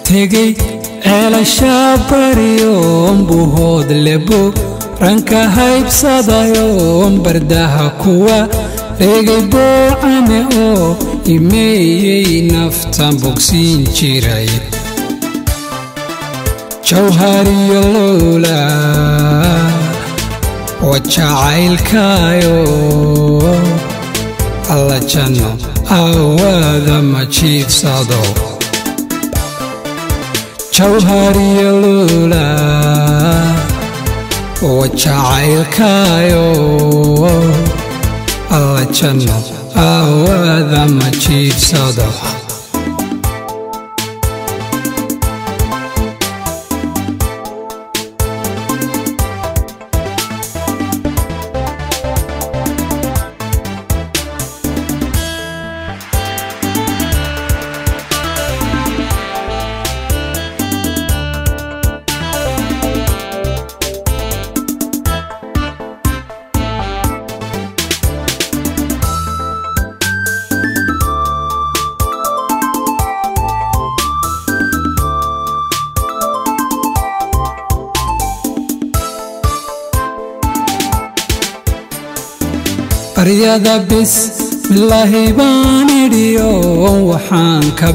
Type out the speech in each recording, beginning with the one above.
tegay ceelasha baryoon buhood lebo ranka haybsadayoon bardaha kuwa reegay boocane oo imeeyey naftan bogsiin jiray jawhariyo lowla wajacaylkaayo alla janno awaada ma jiibsado jawhariyo lowla wajacaylkaayo alla janno awaada ma jiibsado baryada bismillaahi baan idhiyo waxaan ka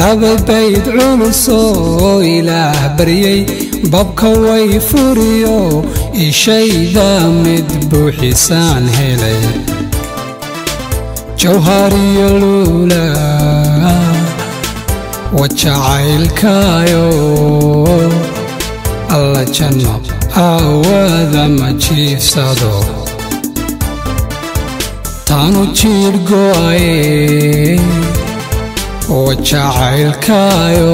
laba bayd culus oo ilaah baryay babka way furiyo ishayda mid buuxisaan helay jawhariyo lowla wajacaylkaayo alla janno awaada ma jiibsado taanu jiir go'aye wajacaylkaayo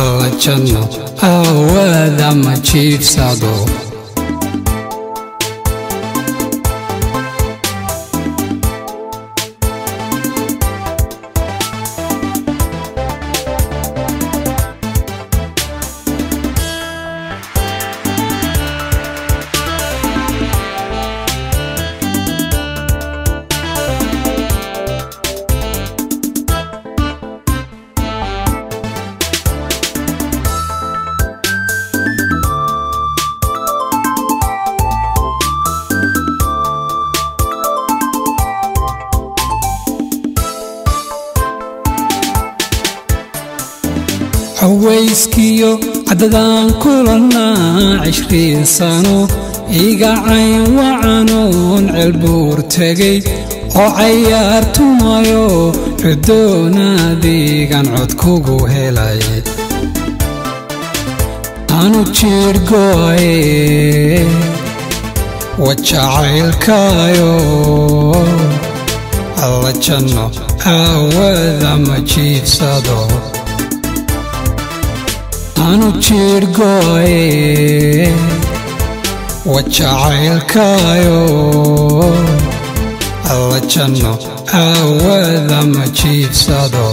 alla janno awaada ma jiibsado عويسكيو عددان كلنا 20 سنة إيقا عين وعنون عالبور تاقي وعيارتو مايو ردونا ديقان عدكوغو هلاي أنو تشيرقوي وجعايلكايو الله جنو أوذا ما جيبسادو أنو تشيرقوي wajacaylkaayo alla janno awaada ma jiibsado